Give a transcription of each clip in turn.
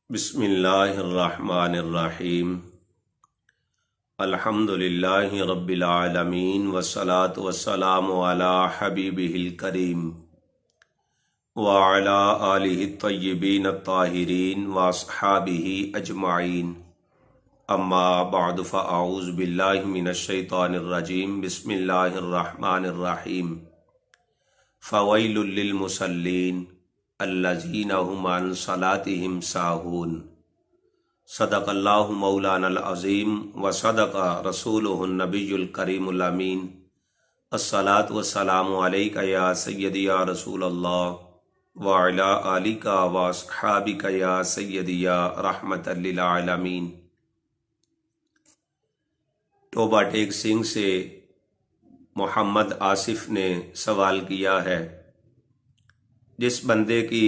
بسم اللہ الرحمن الرحیم الحمدللہ رب العالمین والصلاة والسلام علی حبیبہ الکریم وعلی آلہ الطیبین الطاہرین واصحابہ اجمعین اما بعد فاعوذ باللہ من الشیطان الرجیم بسم اللہ الرحمن الرحیم فویل للمصلین الذین هم عن صلاتهم ساہون صدق اللہ مولانا العظیم وصدق رسولہ النبی الکریم الامین الصلاۃ والسلام علیک یا سیدی یا رسول اللہ وعلی آلک واصحابک یا سیدی یا رحمت للعالمین۔ ٹوبہ ٹیک سنگھ سے محمد آصف نے سوال کیا ہے، جس بندے کی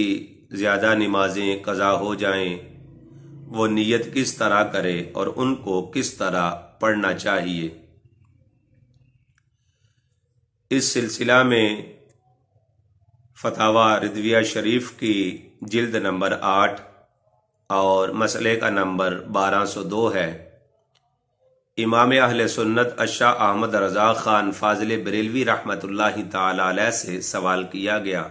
زیادہ نمازیں قضا ہو جائیں وہ نیت کس طرح کرے اور ان کو کس طرح پڑھنا چاہیے؟ اس سلسلہ میں فتاوی رضویہ شریف کی جلد نمبر 8 اور مسئلے کا نمبر 1202 ہے۔ امام اہل سنت الشاہ احمد رضا خان فاضل بریلوی رحمۃ اللہ تعالی علیہ سے سوال کیا گیا،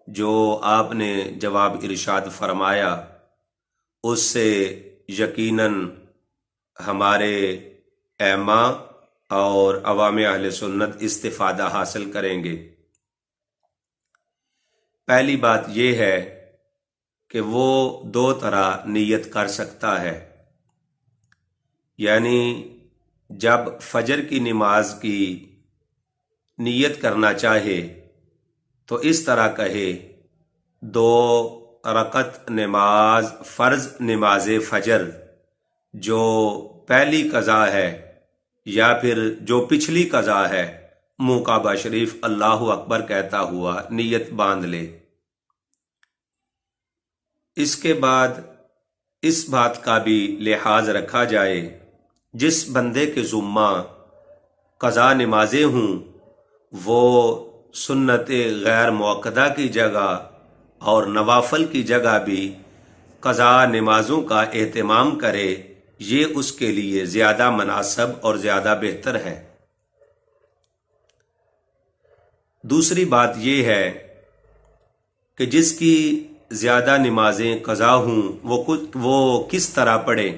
جو آپ نے جواب ارشاد فرمایا اس سے یقیناً ہمارے ائمہ اور عوام اہل سنت استفادہ حاصل کریں گے۔ پہلی بات یہ ہے کہ وہ دو طرح نیت کر سکتا ہے، یعنی جب فجر کی نماز کی نیت کرنا چاہے تو اس طرح کہے، 2 رکعت نماز فرض نماز فجر جو پہلی قضا ہے یا پھر جو پچھلی قضا ہے، منہ کعبہ شریف اللہ اکبر کہتا ہوا نیت باندھ لے۔ اس کے بعد اس بات کا بھی لحاظ رکھا جائے، جس بندے کے ذمہ قضا نمازیں ہوں وہ سنت غیر موقدہ کی جگہ اور نوافل کی جگہ بھی قضا نمازوں کا اہتمام کرے، یہ اس کے لیے زیادہ مناسب اور زیادہ بہتر ہے۔ دوسری بات یہ ہے کہ جس کی زیادہ نمازیں قضا ہوں وہ کس طرح پڑھے۔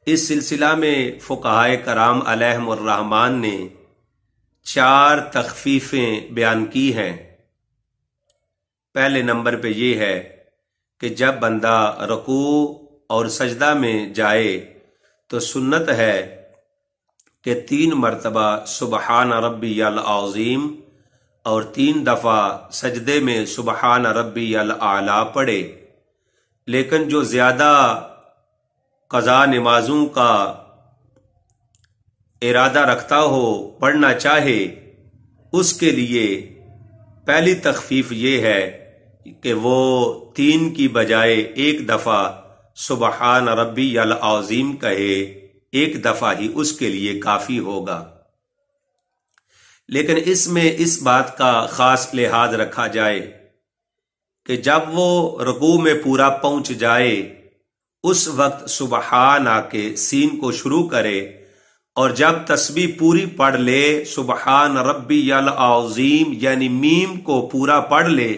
اس سلسلہ میں فقہائے کرام علیہم الرحمن نے 4 تخفیفیں بیان کی ہیں۔ پہلے نمبر پہ یہ ہے کہ جب بندہ رکوع اور سجدہ میں جائے تو سنت ہے کہ 3 مرتبہ سبحان ربی العظیم اور 3 دفعہ سجدے میں سبحان ربی الاعلی پڑھے، لیکن جو زیادہ قضا نمازوں کا ارادہ رکھتا ہو، پڑھنا چاہے، اس کے لیے پہلی تخفیف یہ ہے کہ وہ 3 کی بجائے 1 دفعہ سبحان ربی العظیم کہے، 1 دفعہ ہی اس کے لیے کافی ہوگا۔ لیکن اس میں اس بات کا خاص لحاظ رکھا جائے کہ جب وہ رکوع میں پورا پہنچ جائے اس وقت سبحان آ کے سین کو شروع کرے، اور جب تسبیح پوری پڑھ لے سبحان ربی العظیم یعنی میم کو پورا پڑھ لے،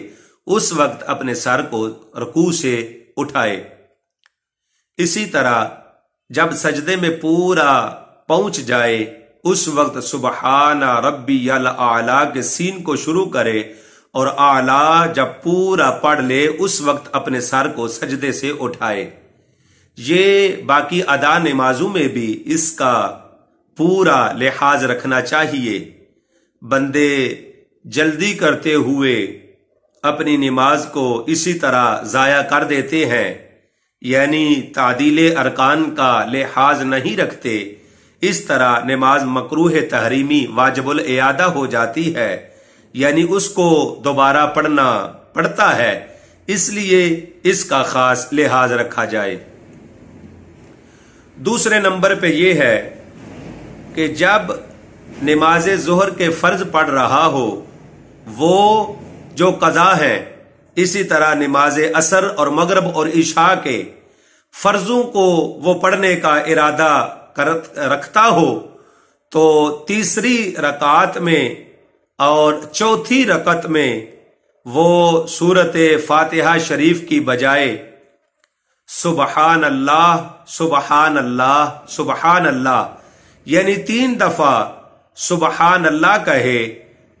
اس وقت اپنے سر کو رکوع سے اٹھائے۔ اسی طرح جب سجدے میں پورا پہنچ جائے اس وقت سبحان ربی الاعلی کے سین کو شروع کرے، اور اعلی جب پورا پڑھ لے اس وقت اپنے سر کو سجدے سے اٹھائے۔ یہ باقی ادا نمازوں میں بھی اس کا پورا لحاظ رکھنا چاہیے۔ بندے جلدی کرتے ہوئے اپنی نماز کو اسی طرح ضائع کر دیتے ہیں، یعنی تعدیل ارکان کا لحاظ نہیں رکھتے، اس طرح نماز مکروہ تحریمی واجب الاعادہ ہو جاتی ہے، یعنی اس کو دوبارہ پڑھنا پڑتا ہے، اس لیے اس کا خاص لحاظ رکھا جائے۔ دوسرے نمبر پہ یہ ہے کہ جب نماز ظہر کے فرض پڑھ رہا ہو، وہ جو قضا ہے اسی طرح نماز عصر اور مغرب اور عشاء کے فرضوں کو وہ پڑھنے کا ارادہ رکھتا ہو تو تیسری رکعت میں اور چوتھی رکعت میں وہ سورت فاتحہ شریف کی بجائے سبحان اللہ سبحان اللہ سبحان اللہ یعنی 3 دفعہ سبحان اللہ کہے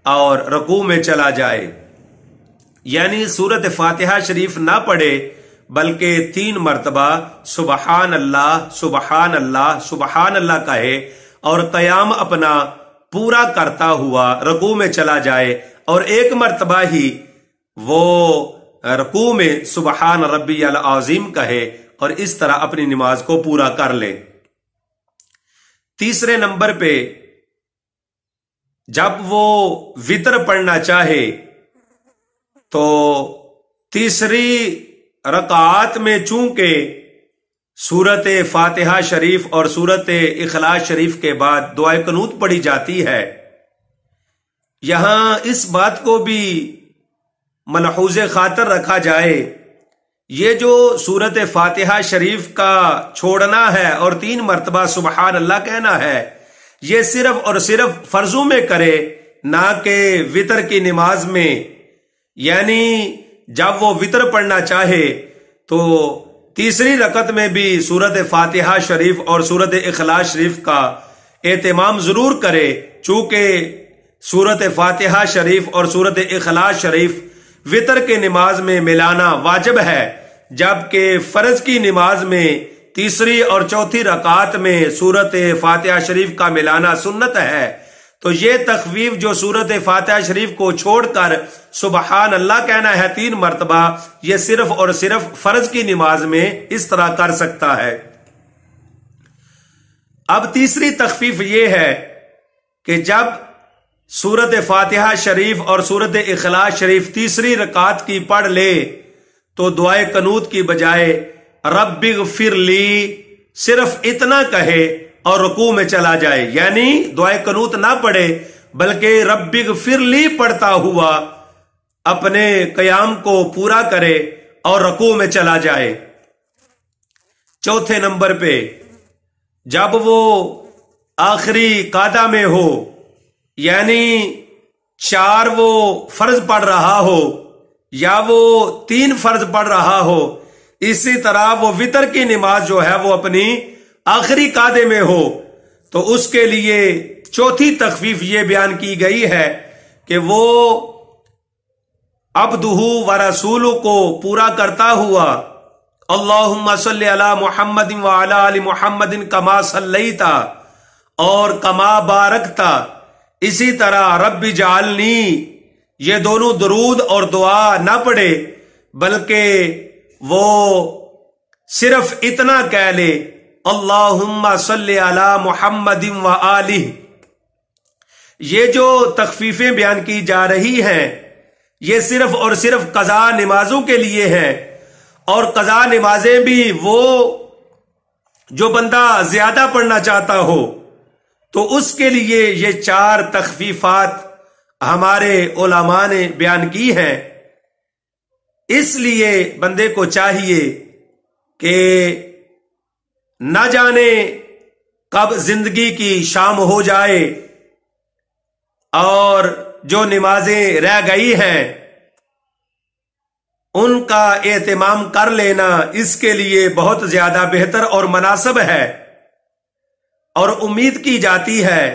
اور رکوع میں چلا جائے، یعنی سورت فاتحہ شریف نہ پڑھے بلکہ 3 مرتبہ سبحان اللہ سبحان اللہ سبحان اللہ کہے اور قیام اپنا پورا کرتا ہوا رکوع میں چلا جائے اور 1 مرتبہ ہی وہ رکوع میں سبحان ربی العظیم کہے اور اس طرح اپنی نماز کو پورا کر لے۔ تیسرے نمبر پہ جب وہ وتر پڑھنا چاہے تو تیسری رکعت میں چونکہ سورت فاتحہ شریف اور سورت اخلاص شریف کے بعد دعائے قنوت پڑھی جاتی ہے، یہاں اس بات کو بھی ملحوظ خاطر رکھا جائے، یہ جو سورت فاتحہ شریف کا چھوڑنا ہے اور 3 مرتبہ سبحان اللہ کہنا ہے، یہ صرف اور صرف فرضوں میں کرے، نہ کہ وتر کی نماز میں، یعنی جب وہ وتر پڑھنا چاہے تو تیسری رکعت میں بھی سورت فاتحہ شریف اور سورت اخلاص شریف کا اہتمام ضرور کرے، چونکہ سورت فاتحہ شریف اور سورت اخلاص شریف وتر کے نماز میں ملانا واجب ہے، جبکہ فرض کی نماز میں تیسری اور چوتھی رکعت میں سورت فاتحہ شریف کا ملانا سنت ہے۔ تو یہ تخفیف جو سورت فاتحہ شریف کو چھوڑ کر سبحان اللہ کہنا ہے 3 مرتبہ، یہ صرف اور صرف فرض کی نماز میں اس طرح کر سکتا ہے۔ اب تیسری تخفیف یہ ہے کہ جب سورت فاتحہ شریف اور سورت اخلاص شریف تیسری رکعت کی پڑھ لے تو دعائے قنوت کی بجائے رب اغفر لی صرف اتنا کہے اور رکوع میں چلا جائے، یعنی دعائے قنوت نہ پڑھے بلکہ رب اغفر لی پڑھتا ہوا اپنے قیام کو پورا کرے اور رکوع میں چلا جائے۔ چوتھے نمبر پہ جب وہ آخری قعدہ میں ہو، یعنی 4 وہ فرض پڑھ رہا ہو یا وہ 3 فرض پڑھ رہا ہو، اسی طرح وہ وتر کی نماز جو ہے وہ اپنی آخری قعدے میں ہو، تو اس کے لیے چوتھی تخفیف یہ بیان کی گئی ہے کہ وہ عبدہ و رسولہ کو پورا کرتا ہوا اللہم صلی علی محمد وعلی آل محمد کما صلیت اور کما بارکتا، اسی طرح رب اجعلنی، یہ دونوں درود اور دعا نہ پڑھے بلکہ وہ صرف اتنا کہہ لے اللہم صلی علی محمد وآلہ۔ یہ جو تخفیفیں بیان کی جا رہی ہیں یہ صرف اور صرف قضا نمازوں کے لیے ہیں، اور قضا نمازیں بھی وہ جو بندہ زیادہ پڑھنا چاہتا ہو تو اس کے لیے یہ 4 تخفیفات ہمارے علماء نے بیان کی ہیں۔ اس لیے بندے کو چاہیے کہ نہ جانے کب زندگی کی شام ہو جائے اور جو نمازیں رہ گئی ہیں ان کا اہتمام کر لینا اس کے لیے بہت زیادہ بہتر اور مناسب ہے، اور امید کی جاتی ہے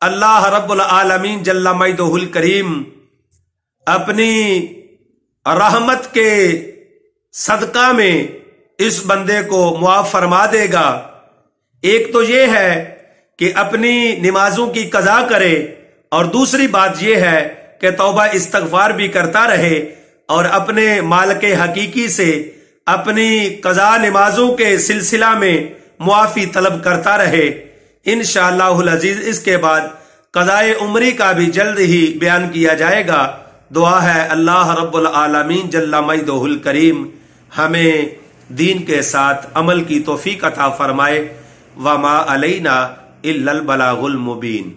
اللہ رب العالمین جل مجدہ الکریم اپنی رحمت کے صدقہ میں اس بندے کو معاف فرما دے گا۔ ایک تو یہ ہے کہ اپنی نمازوں کی قضا کرے، اور دوسری بات یہ ہے کہ توبہ استغفار بھی کرتا رہے اور اپنے مالک حقیقی سے اپنی قضا نمازوں کے سلسلہ میں معافی طلب کرتا رہے۔ انشاءاللہ العزیز اس کے بعد قضائے عمری کا بھی جلد ہی بیان کیا جائے گا۔ دعا ہے اللہ رب العالمین جل مجدہ الکریم ہمیں دین کے ساتھ عمل کی توفیق عطا فرمائے۔ وما علینا الا البلاغ المبین۔